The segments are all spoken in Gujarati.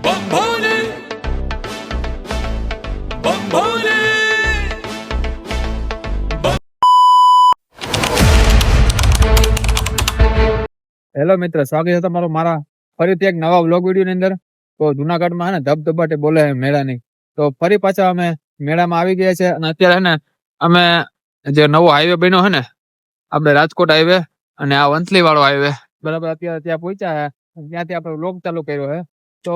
બંભોલે બંભોલે. હેલો મિત્ર, સ્વાગત છે તમારું મારા ફરીથી એક નવા વ્લોગ વિડીયોની અંદર. તો જુનાગઢમાં હે ને ધબધબાટે બોલે છે મેળાની. તો ફરી પાછા અમે મેળામાં આવી ગયા છે અને અત્યારે હે ને અમે જે નવો હાઈવે બન્યો છે ને આપણે રાજકોટ હાઈવે અને આ વંથલી વાળો હાઈવે બરાબર અત્યારે ત્યાં પહોંચ્યા છે. ત્યાંથી આપણે વ્લોગ ચાલુ કર્યો છે. તો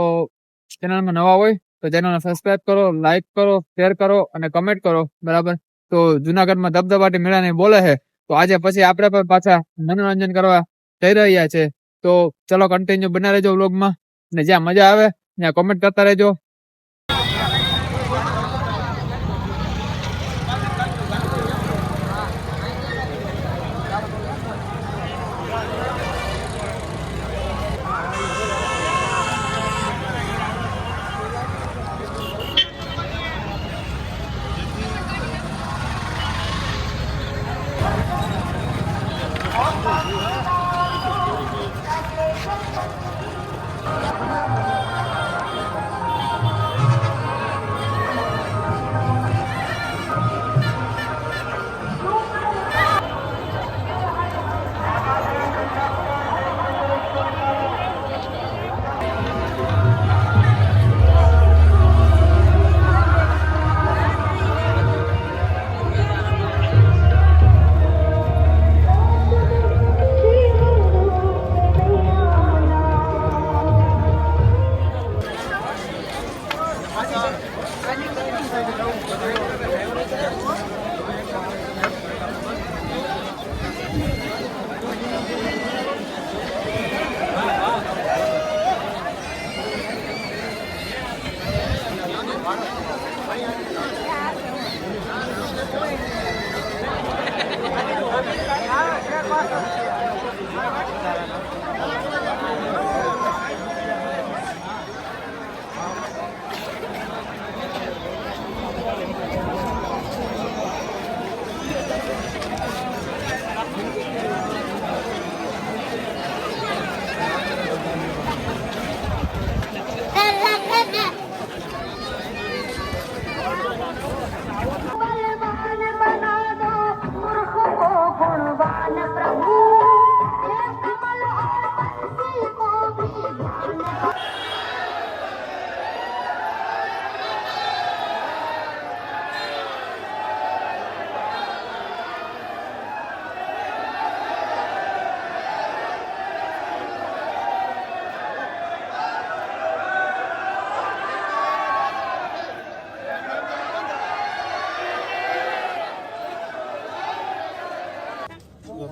ચેનલમાં નવા હોય તો ચેનલને સબસ્ક્રાઇબ કરો, લાઈક કરો, શેર કરો અને કમેન્ટ કરો બરાબર. તો જુનાગઢમાં ધબધબાટી મેળાની બોલે છે. તો આજે પછી આપણે પણ પાછા મનોરંજન કરવા જઈ રહ્યા છે. તો ચલો કન્ટિન્યુ બના રહેજો વ્લોગમાં ને જ્યાં મજા આવે ત્યાં કોમેન્ટ કરતા રહેજો.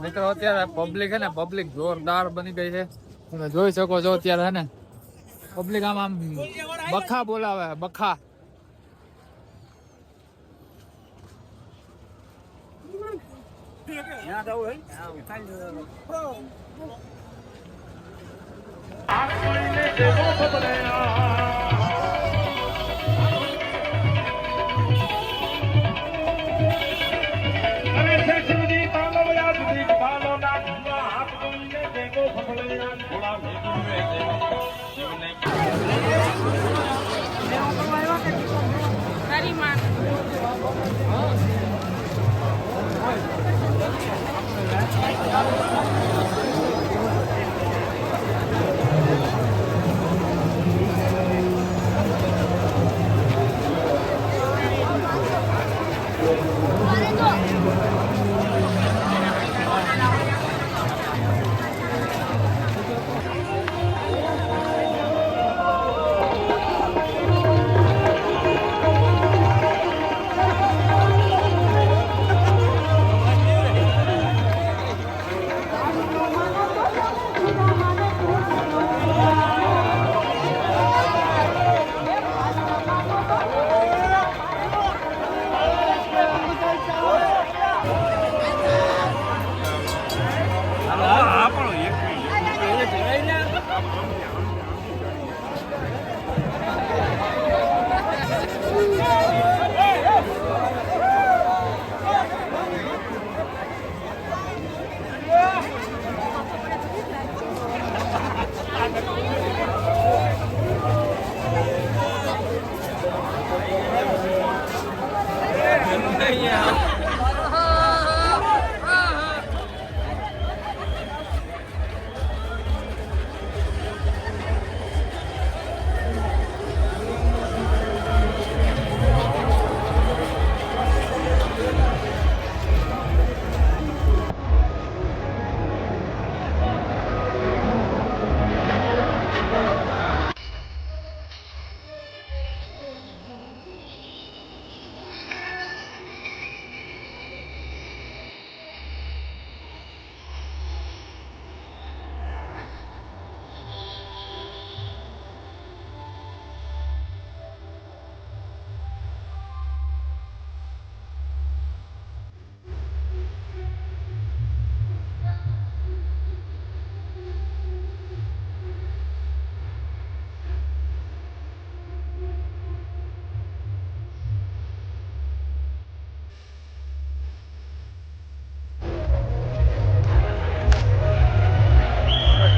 મિત્રો અત્યારે પબ્લિક હે ને પબ્લિક જોરદાર બની ગઈ છે. તમે જોઈ શકો છો અત્યારે હે ને પબ્લિક આમ બખા બોલાવે બખા.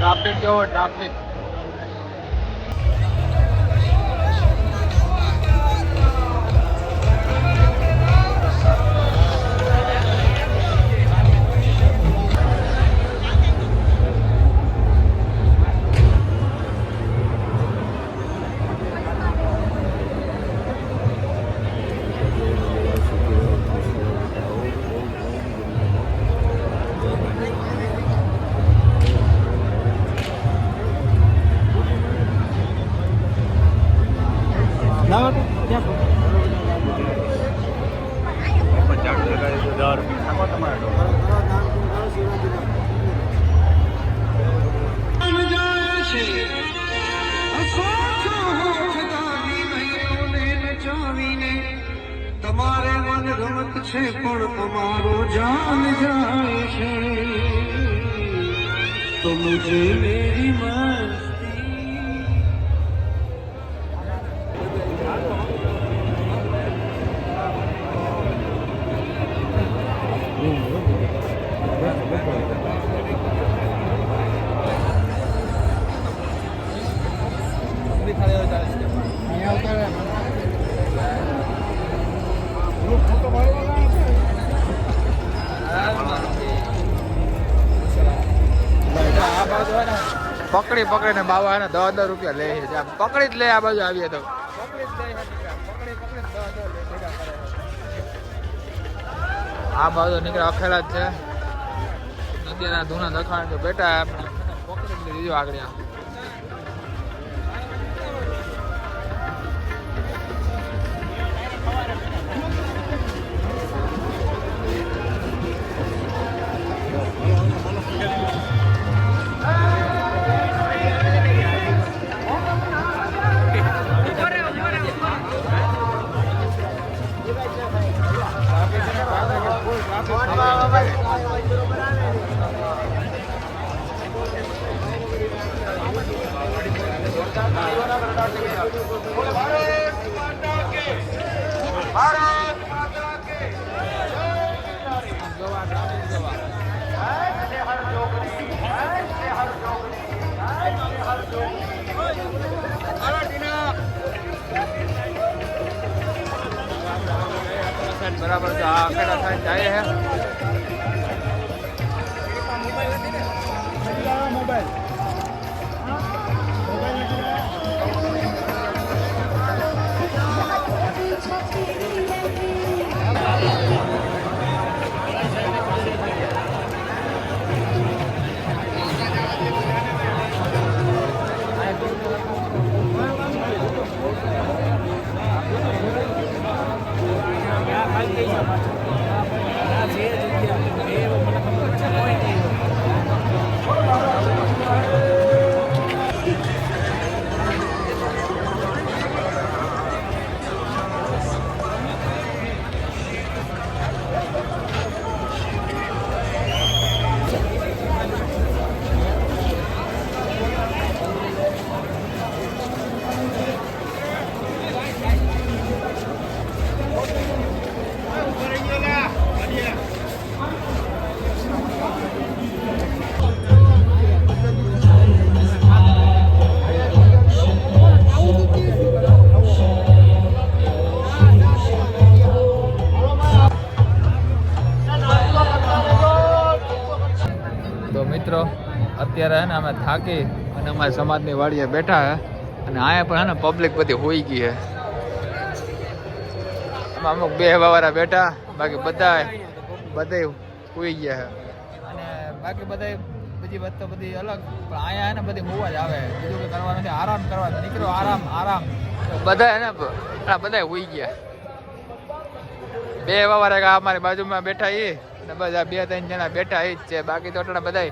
ટ્રાફિક કેવો ટ્રાફિક. તમારે મન રમત છે પણ તમારો જાન જાય છે તો મુझे मेरी मस्ती પકડી પકડીને બાવા ને 10 રૂપિયા લે છે. પકડી જ લે આ બાજુ આવીએ તો. આ બાજુ નીકળે અખેલા જ છે. નદીના ધૂના દખાણ તો બેટા પકડી જ લીધું આગળ. बराबर से आखेड़ा साइड जाए है. मोबाइल મિત્રો અત્યારે હે ને અમે થાકી અને અમારી સમાજની વાડીએ બેઠા હે અને અહીંયા પણ હે ને પબ્લિક બધી હોઈ ગઈ હે. અમુક બે વાળા બેઠા, બાકી બધા હોઈ ગયા હે અને બાકી બધા બીજી વાત તો બધી અલગ, પણ અહીંયા હે ને બધી હોવા જ આવે. બીજું કંઈ કરવા નથી, આરામ કરવા નીકળો. આરામ બધા હે ને બધા હોઈ ગયા. બે વાળા અમારી બાજુમાં બેઠા એ ને બધા 2-3 જણા બેઠા એ જ છે. બાકી તો બધા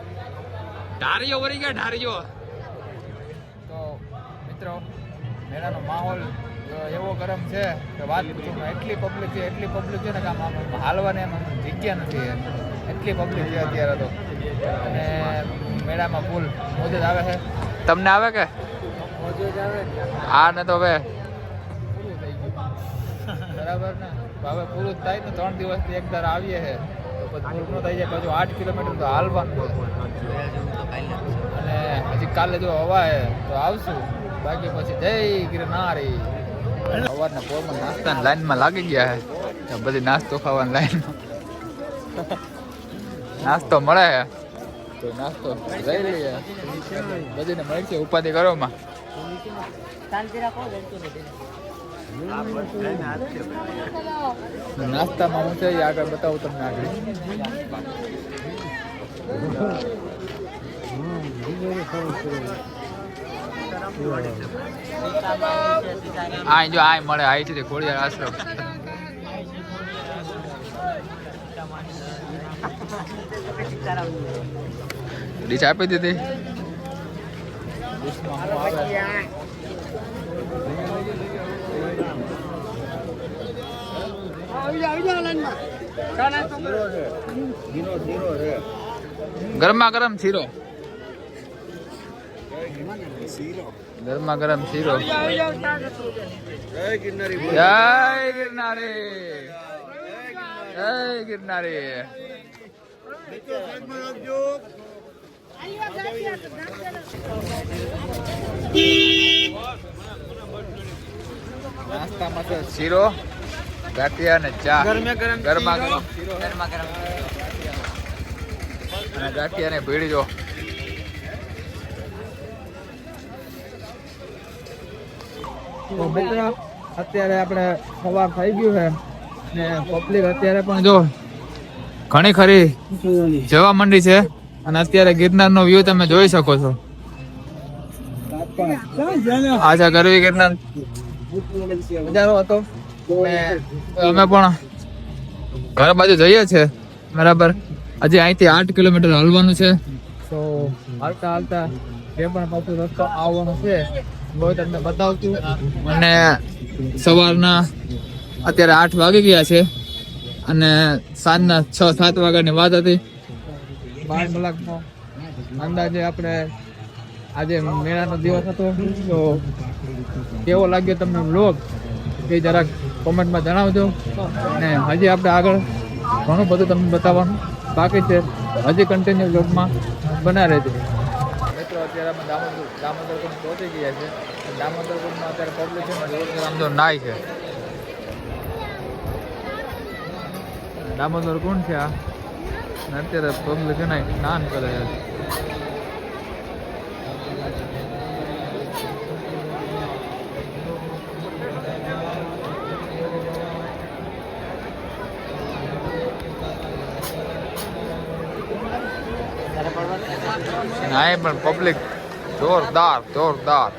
ઢારીઓ વળી ગયા ઢારીઓ. તો મિત્રો મેળાનો માહોલ એવો ગરમ છે કે વાત એટલી પબ્લિક છે ને કે આમ હાલવાને એમ જગ્યા નથી. એટલી પબ્લિક છે અત્યારે તો. અને મેળામાં ફૂલ મોજ જ આવે છે. તમને આવે કે મોજ જ આવે? હા ને તો હવે પૂરું થઈ ગયું બરાબર ને. હવે પૂરું થાય ને 3 દિવસથી એક દર આવીએ છે તો પછી પૂરું થઈ જાય. પાછું 8 કિલોમીટર તો હાલવાનું છે અને કાલે જો હવાય તો આવશું, બાકી પછી જય ગિરનારી. સવારના પોરમાં નાસ્તાની લાઈનમાં લાગી ગયા છે, બધી નાસ્તો ખાવાની લાઈનમાં નાસ્તો મળે છે તો નાસ્તો લઈ લઈએ. બધીને મળશે ઉપાધિ કરો માં. નાસ્તામાં હું છે એ આગળ બતાવું તમને આગળ. આ જો આ મળે, આ છે ખોડિયાર આશ્રમ. ડીશ આપી દીધી. ગરમા ગરમ શીરો, ગરમા ગરમ શીરો. જય ગિરનારી, જય ગિરનારી. નાસ્તામાં તો શીરો, ગાંઠિયા અને ચા. ગરમા ગરમ શીરો, અને ગાંઠિયા ને ભીડી જો. અત્યારે આપણે સવાર થઈ ગયું છે ને પબ્લિક અત્યારે પણ જો ઘણી ખરી જવા માંડી છે. અને અત્યારે ગિરનારનો વ્યૂ તમે જોઈ શકો છો. આજે ગરવી ગિરનાર નજારો હતો. અમે પણ ઘર બાજુ જઈએ છીએ બરાબર. હજી અહીંથી 8 કિલોમીટર હલવાનું છે. તો હાલતા હાલતા જે પણ પાછું રસ્તો આવવાનો છે બહુ તમને બતાવતું. અને સવારના અત્યારે 8 વાગી ગયા છે અને સાંજના 6-7 વાગ્યાની વાત હતી. 12 કલાકનો અંદાજે આપણે આજે મેળાનો દિવસ હતો. તો કેવો લાગ્યો તમને વ્લોગ એ જરાક કોમેન્ટમાં જણાવજો. અને હજી આપણે આગળ ઘણું બધું તમને બતાવવાનું બાકી છે. હજી કન્ટિન્યુ વ્લોગમાં બના રહેજો મિત્રો. અત્યારે અમે દામોદરકુંડ પહોંચી ગયા છે. દામોદરકુંડમાં અત્યારે પબ્લિક છે આમ તો નાય છે. દામોદરકુંડ છે આ. અત્યારે પબ્લિક છે ને સ્નાન કરે છે. નાય પણ પબ્લિક જોરદાર જોરદાર.